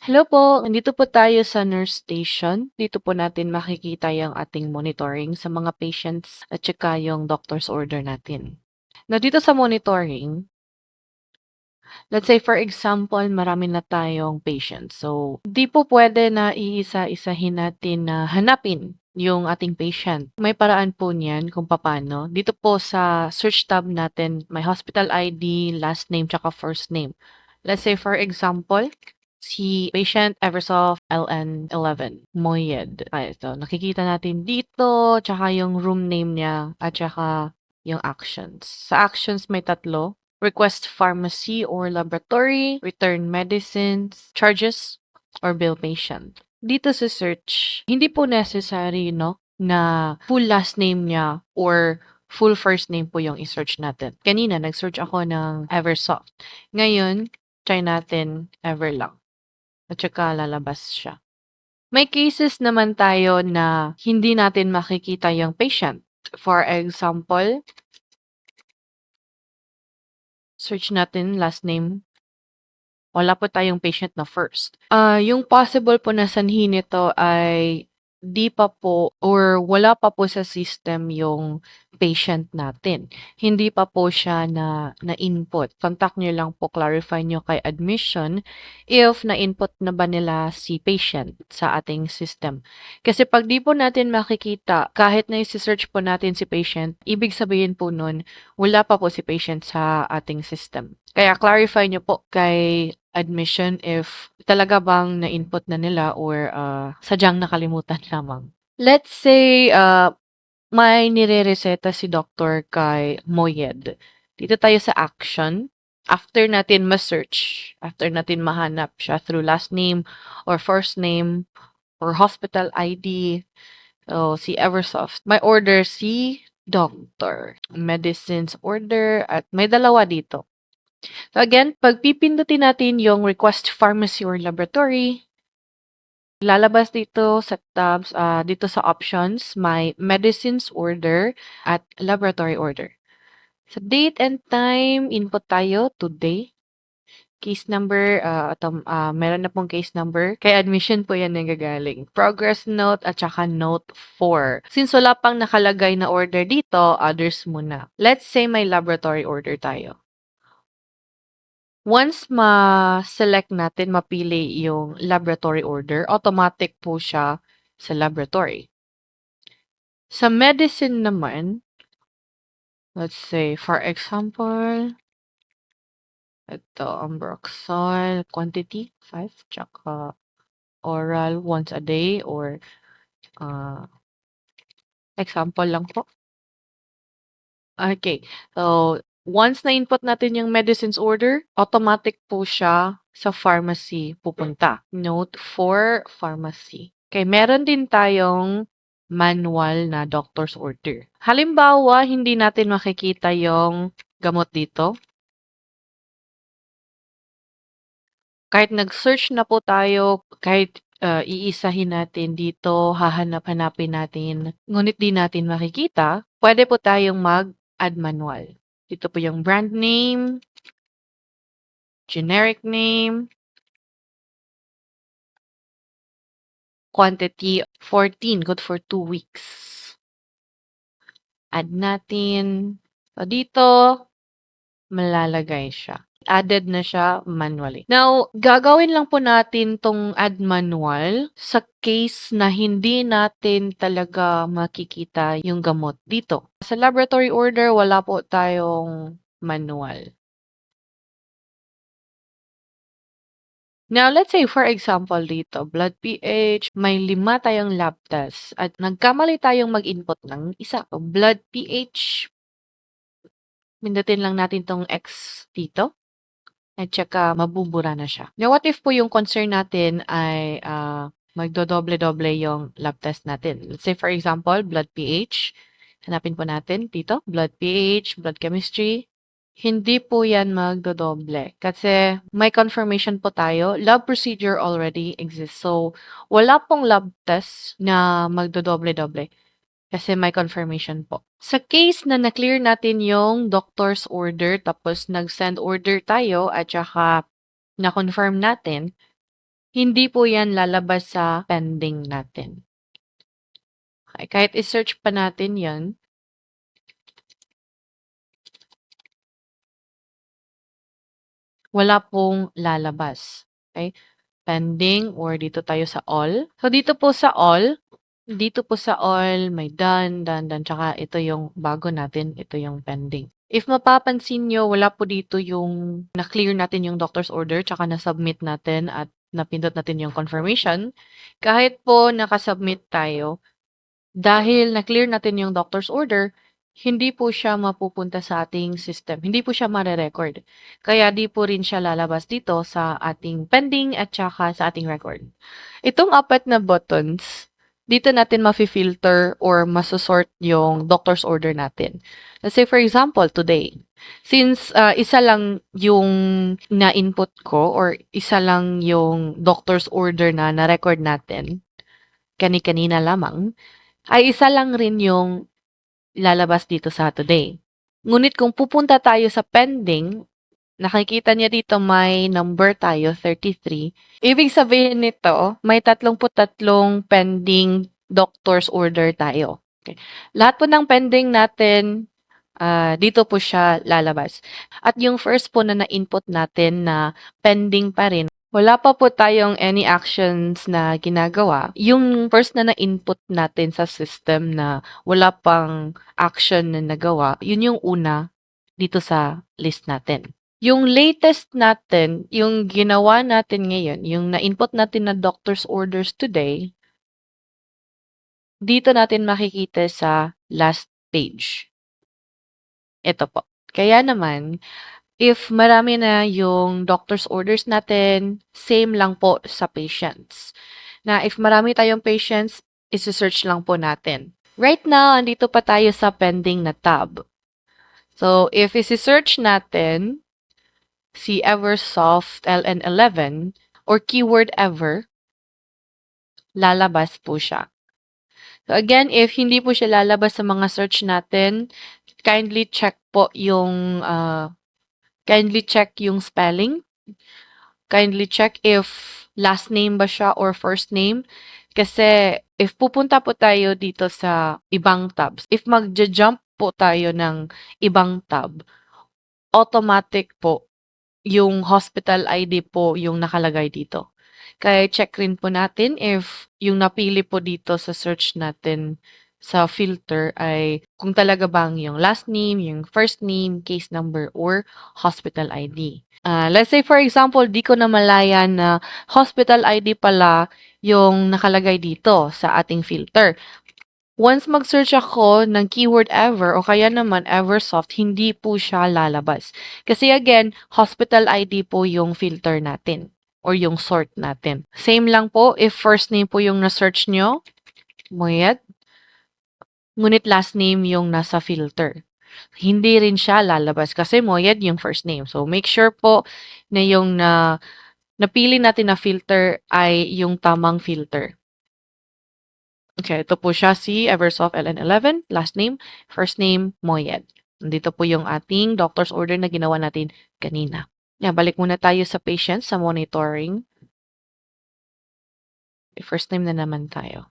Hello po, nandito po tayo sa nurse station. Dito po natin makikita yung ating monitoring sa mga patients at saka yung doctor's order natin. Now, dito sa monitoring, let's say for example, marami na tayong patients. So, di po pwede na iisa-isahin natin na hanapin yung ating patient. May paraan po niyan kung paano. Dito po sa search tab natin, may hospital ID, last name, tsaka first name. Let's say for example, si patient Eversoft LN11, Moyed. Ito, nakikita natin dito, tsaka yung room name niya, at tsaka yung actions. Sa actions may tatlo: request pharmacy or laboratory, return medicines, charges, or bill patient. Dito sa search, hindi po necessary, no, na full last name niya or full first name po yung i-search natin. Kanina, nag-search ako ng Eversoft. Ngayon, try natin Everlang. At saka lalabas siya. May cases naman tayo na hindi natin makikita yung patient. For example, search natin last name. Wala po tayong patient na first. Yung possible po na sanhi nito ay di pa po or wala pa po sa system yung patient natin. Hindi pa po siya na-input. Contact nyo lang po, clarify nyo kay admission if na-input na ba nila si patient sa ating system. Kasi pag di po natin makikita, kahit na i-search po natin si patient, ibig sabihin po nun, wala pa po si patient sa ating system. Kaya clarify nyo po kay admission if talaga bang na-input na nila or sadyang nakalimutan lamang. Let's say may nire-reseta si doctor kay Moyed. Dito tayo sa action. After natin ma-search, after natin mahanap siya through last name or first name or hospital ID, so si Eversoft, may order si doctor. Medicines order at may dalawa dito. So again, pag pipindutin natin yung request pharmacy or laboratory, lalabas dito sa tabs, dito sa options, may medicines order at laboratory order. Sa date and time, input tayo today. Case number, meron na pong case number. Kay admission po yan nagagaling. Progress note at saka note 4. Since wala pang nakalagay na order dito, others muna. Let's say may laboratory order tayo. Once ma-select natin, mapili yung laboratory order, automatic po siya sa laboratory. Sa medicine naman, let's say, for example, ito, Ambroxol, quantity, 5, tsaka oral once a day, or example lang po. Okay, so once na-input natin yung medicines order, automatic po siya sa pharmacy pupunta. Note for pharmacy. Okay, meron din tayong manual na doctor's order. Halimbawa, hindi natin makikita yung gamot dito. Kahit nag-search na po tayo, kahit iisahin natin dito, hahanap-hanapin natin, ngunit di natin makikita, pwede po tayong mag-add manual. Dito po yung brand name, generic name, quantity 14, good for 2 weeks. Add natin. So, dito, malalagay siya. Added na siya manually. Now, gagawin lang po natin tong add manual sa case na hindi natin talaga makikita yung gamot dito. Sa laboratory order, wala po tayong manual. Now, let's say for example dito, blood pH, may 5 tayong lab test at nagkamali tayong mag-input ng isa. So, blood pH, pindutin lang natin tong X dito. At saka mabubura na siya. Now, what if po yung concern natin ay magdodoble-doble yung lab test natin? Let's say, for example, blood pH. Hanapin po natin dito, blood pH, blood chemistry. Hindi po yan magdodoble. Kasi may confirmation po tayo, lab procedure already exists. So, wala pong lab test na magdodoble-doble. Kasi may confirmation po. Sa case na na-clear natin yung doctor's order, tapos nag-send order tayo at saka na-confirm natin, hindi po yan lalabas sa pending natin. Okay, kahit i-search pa natin yan, wala pong lalabas. Okay? Pending or dito tayo sa all. So, dito po sa all, may done, tsaka ito yung bago natin, ito yung pending. If mapapansin nyo, wala po dito yung na-clear natin yung doctor's order, tsaka na-submit natin at napindot natin yung confirmation. Kahit po nakasubmit tayo, dahil na-clear natin yung doctor's order, hindi po siya mapupunta sa ating system. Hindi po siya mare-record. Kaya di po rin siya lalabas dito sa ating pending at saka sa ating record. Itong apat na buttons, dito natin mafi-filter or masosort yung doctor's order natin. Let's say for example, today, since isa lang yung na-input ko or isa lang yung doctor's order na na-record natin, kani-kanina lamang, ay isa lang rin yung lalabas dito sa today. Ngunit kung pupunta tayo sa pending, nakikita niya dito may number tayo, 33. Ibig sabihin nito, may 33 pending doctor's order tayo. Okay. Lahat po ng pending natin, dito po siya lalabas. At yung first po na na-input natin na pending pa rin, wala pa po tayong any actions na ginagawa. Yung first na na-input natin sa system na wala pang action na nagawa, yun yung una dito sa list natin. Yung latest natin, yung ginawa natin ngayon, yung na-input natin na doctor's orders today, dito natin makikita sa last page. Ito po. Kaya naman, if marami na yung doctor's orders natin, same lang po sa patients. Na if marami tayong patients, isi-search lang po natin. Right now, andito pa tayo sa pending na tab. So, if isi-search natin si Eversoft LN11 or keyword ever, lalabas po siya. So, again, if hindi po siya lalabas sa mga search natin, kindly check po yung spelling. Kindly check if last name ba siya or first name. Kasi if pupunta po tayo dito sa ibang tabs, if magja-jump po tayo ng ibang tab, automatic po yung hospital ID po yung nakalagay dito. Kaya check rin po natin if yung napili po dito sa search natin sa filter ay kung talaga bang yung last name, yung first name, case number, or hospital ID. Let's say for example, di ko na malaya na hospital ID pala yung nakalagay dito sa ating filter. Once mag-search ako ng keyword ever o kaya naman Eversoft, hindi po siya lalabas. Kasi again, hospital ID po yung filter natin or yung sort natin. Same lang po if first name po yung na-search nyo, Moyed, ngunit last name yung nasa filter. Hindi rin siya lalabas kasi Moyed yung first name. So make sure po na yung napili natin na filter ay yung tamang filter. Okay, ito po siya si Eversoft LN11, last name, first name, Moyed. Nandito po yung ating doctor's order na ginawa natin kanina. Yan, balik muna tayo sa patient, sa monitoring. First name na naman tayo.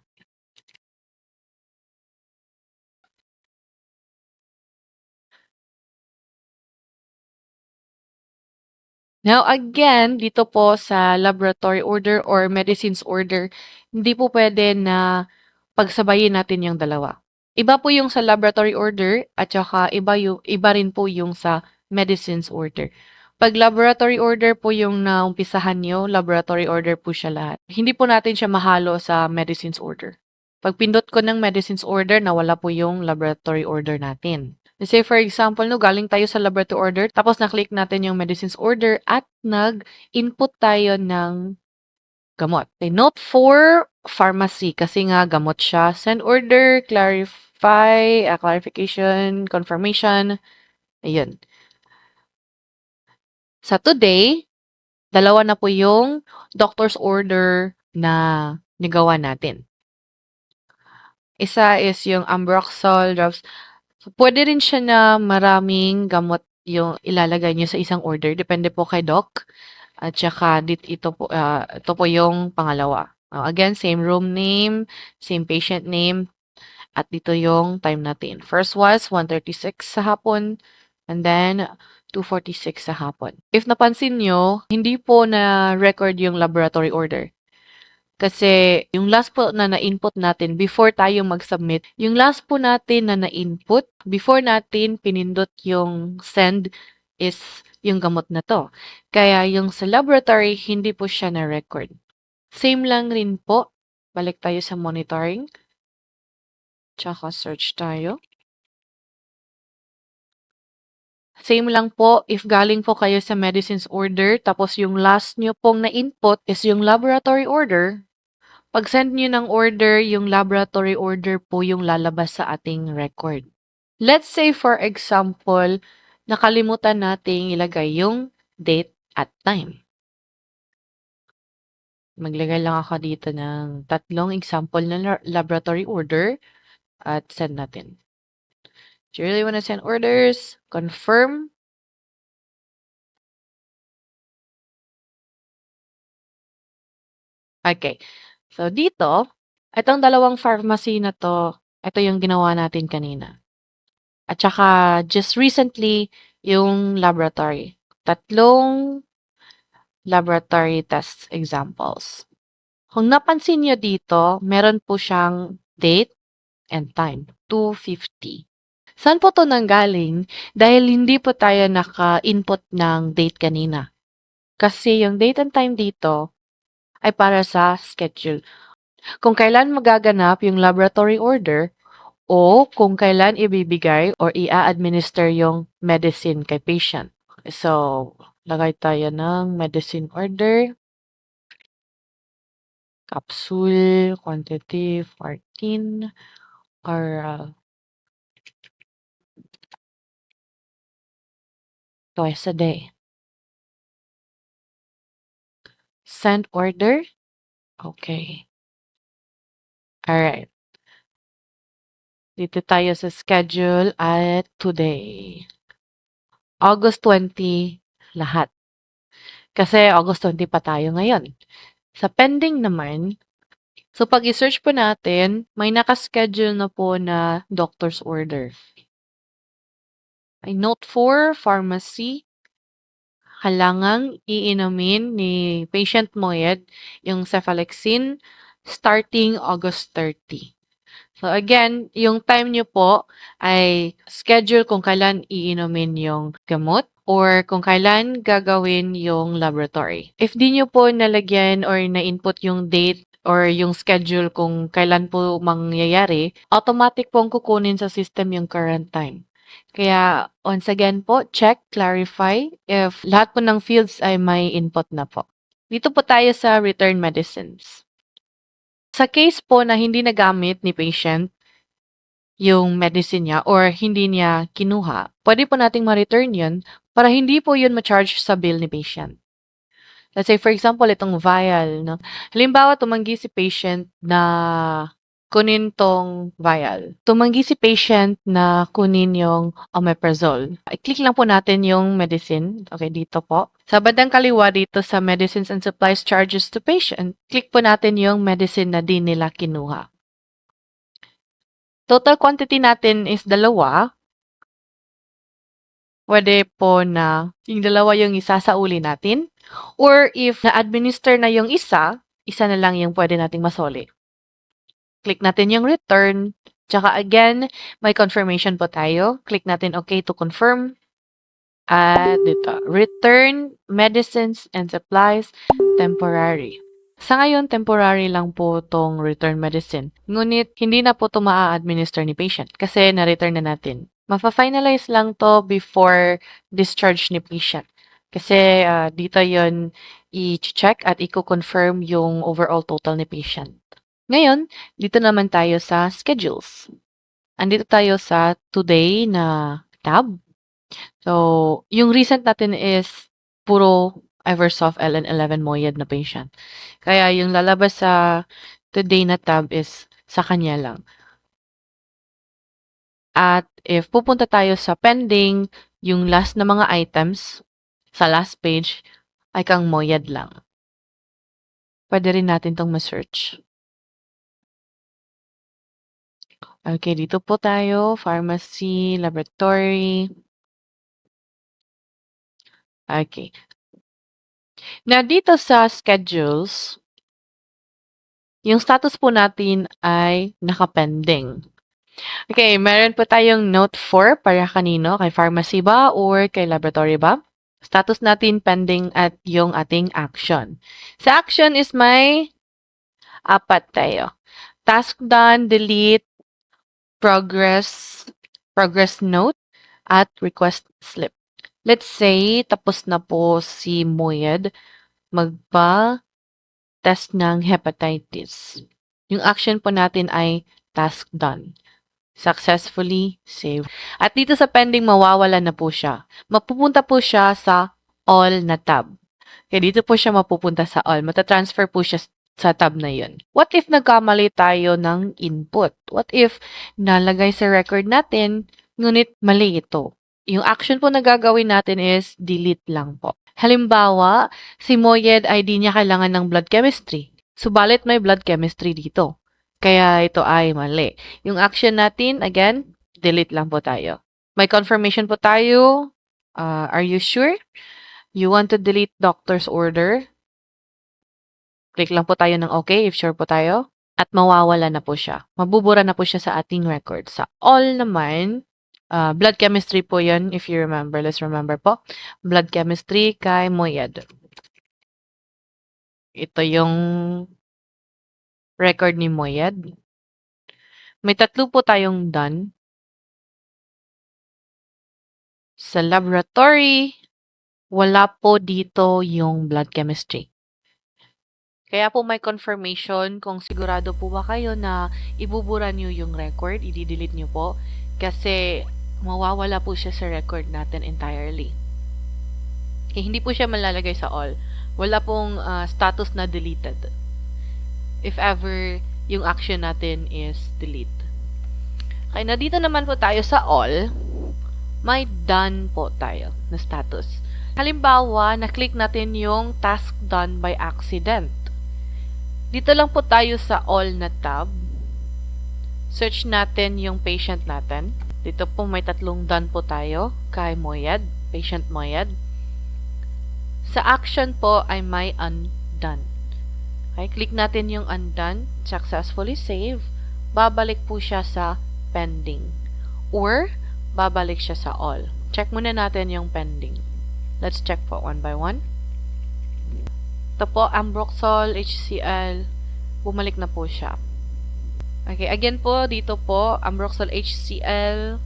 Now again, dito po sa laboratory order or medicines order, hindi po pwede na pagsabayin natin yung dalawa. Iba po yung sa laboratory order at saka iba rin po yung sa medicines order. Pag laboratory order po yung naumpisahan nyo, laboratory order po siya lahat. Hindi po natin siya mahalo sa medicines order. Pag pindot ko ng medicines order, nawala po yung laboratory order natin. Let's say for example, no, galing tayo sa laboratory order, tapos na-click natin yung medicines order at nag-input tayo ng gamot. Okay, note for pharmacy kasi nga gamot siya. Send order, clarify, clarification, confirmation. Ayun. Sa today, dalawa na po yung doctor's order na nagawa natin. Isa is yung Ambroxol drops. So, pwede rin siya na maraming gamot yung ilalagay nyo sa isang order. Depende po kay doc. At saka ito po yung pangalawa. Again, same room name, same patient name, at dito yung time natin. First was 1:36 sa hapon, and then 2:46 sa hapon. If napansin nyo, hindi po na-record yung laboratory order. Kasi yung last po na na-input natin before tayo mag-submit, yung last po natin na na-input before natin pinindot yung send is yung gamot na to. Kaya yung sa laboratory, hindi po siya na-record. Same lang rin po. Balik tayo sa monitoring. Tsaka search tayo. Same lang po if galing po kayo sa medicines order tapos yung last nyo pong na-input is yung laboratory order. Pag send nyo ng order, yung laboratory order po yung lalabas sa ating record. Let's say for example, nakalimutan nating ilagay yung date at time. Maglagay lang ako dito ng tatlong example na laboratory order at send natin. Do you really want to send orders? Confirm. Okay. So, dito, itong dalawang pharmacy na to, ito yung ginawa natin kanina. At saka, just recently, yung laboratory. Tatlong laboratory test examples. Kung napansin nyo dito, meron po siyang date and time, 2:50. Saan po to nanggaling? Dahil hindi po tayo naka-input ng date kanina. Kasi yung date and time dito ay para sa schedule. Kung kailan magaganap yung laboratory order o kung kailan ibibigay or i-administer yung medicine kay patient. So, lagay tayo ng medicine order, capsule, quantity, 14, or twice a day. Send order. Okay. Alright. Dito tayo sa schedule at today. August 20, lahat. Kasi August 20 pa tayo ngayon. Sa pending naman, so pag i-search po natin, may nakaschedule na po na doctor's order. Ay note 4, pharmacy. Kailangang iinumin ni patient Moyed yung cephalexin starting August 30. So again, yung time nyo po ay schedule kung kailan iinumin yung gamot or kung kailan gagawin yung laboratory. If di nyo po nalagyan or na-input yung date or yung schedule kung kailan po mangyayari, automatic pong kukunin sa system yung current time. Kaya once again po, check, clarify if lahat po ng fields ay may input na po. Dito po tayo sa return medicines. Sa case po na hindi nagamit ni patient yung medicine niya or hindi niya kinuha, pwede po nating ma-return yun para hindi po yun ma-charge sa bill ni patient. Let's say, for example, itong vial. No? Halimbawa, tumanggi si patient na kunin tong vial. Tumanggi si patient na kunin yung omeprazole. I-click lang po natin yung medicine. Okay, dito po. Sa bandang kaliwa dito sa medicines and supplies charges to patient, click po natin yung medicine na di nila kinuha. Total quantity natin is 2. Pwede po na yung 2 yung isasauli natin. Or if na-administer na yung isa na lang yung pwede nating masoli. Click natin yung return. Tsaka again, may confirmation po tayo. Click natin okay to confirm. At dito, return medicines and supplies temporary. Sa ngayon, temporary lang po tong return medicine. Ngunit, hindi na po ito maa-administer ni patient kasi na-return na natin. Mafa-finalize lang to before discharge ni patient. Kasi dito yon i-check at i-confirm yung overall total ni patient. Ngayon, dito naman tayo sa schedules. Andito tayo sa today na tab. So, yung recent natin is puro Eversoft LN11 Moyed na patient. Kaya yung lalabas sa today na tab is sa kanya lang. At if pupunta tayo sa pending, yung last na mga items sa last page, ay kang Moyed lang. Pwede rin natin tong ma-search. Okay, dito po tayo, pharmacy, laboratory. Okay. Na dito sa schedules, yung status po natin ay nakapending. Okay, meron po tayong note 4 para kanino, kay pharmacy ba or kay laboratory ba? Status natin pending at yung ating action. Sa action is may apat tayo. Task done, delete, progress note, at request slip. Let's say, tapos na po si Moyed magpa-test ng hepatitis. Yung action po natin ay task done. Successfully save. At dito sa pending, mawawala na po siya. Mapupunta po siya sa all na tab. Kaya dito po siya mapupunta sa all. Matatransfer po siya sa tab na yun. What if nagkamali tayo ng input? What if nalagay sa record natin, ngunit mali ito? Yung action po na gagawin natin is delete lang po. Halimbawa, si Moyed ay di niya kailangan ng blood chemistry. Subalit may blood chemistry dito. Kaya ito ay mali. Yung action natin, again, delete lang po tayo. May confirmation po tayo. Are you sure? You want to delete doctor's order? Click lang po tayo ng okay if sure po tayo. At mawawala na po siya. Mabubura na po siya sa ating record. Sa all naman, blood chemistry po yun if you remember. Let's remember po. Blood chemistry kay Moyed. Ito yung record ni Moyed. May tatlo po tayong done. Sa laboratory, wala po dito yung blood chemistry. Kaya po may confirmation kung sigurado po ba kayo na ibubura niyo yung record, i-delete niyo po, kasi mawawala po siya sa record natin entirely. Hindi po siya malalagay sa all. Wala pong status na deleted. If ever yung action natin is delete. Kaya na dito naman po tayo sa all, may done po tayo na status. Halimbawa, na-click natin yung task done by accident. Dito lang po tayo sa all na tab. Search natin yung patient natin. Dito po may tatlong done po tayo kay Moyed, patient Moyed. Sa action po ay may undone. Okay, click natin yung undone, successfully save. Babalik po siya sa pending. Or, babalik siya sa all. Check muna natin yung pending. Let's check po one by one. Ito po, Ambroxol, HCl, bumalik na po siya. Okay, again po, dito po, Ambroxol, HCl,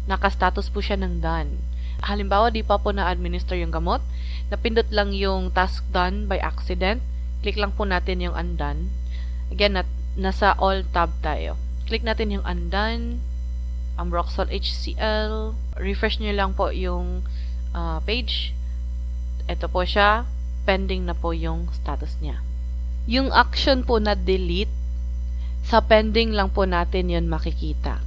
naka-status po siya ng done. Halimbawa, di pa po na-administer yung gamot, napindot lang yung task done by accident, click lang po natin yung undone. Again, nasa all tab tayo. Click natin yung undone, Ambroxol, HCl, refresh nyo lang po yung page. Ito po siya, pending na po yung status niya. Yung action po na delete, sa pending lang po natin yun makikita.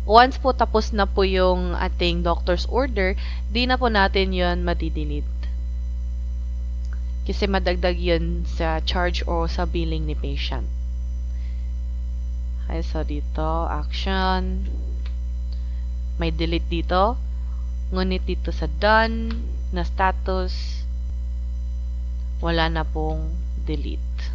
Once po tapos na po yung ating doctor's order, di na po natin yun madidelete. Kasi madagdag yun sa charge o sa billing ni patient. Okay, so dito, action. May delete dito. Ngunit dito sa done na status, wala na pong delete.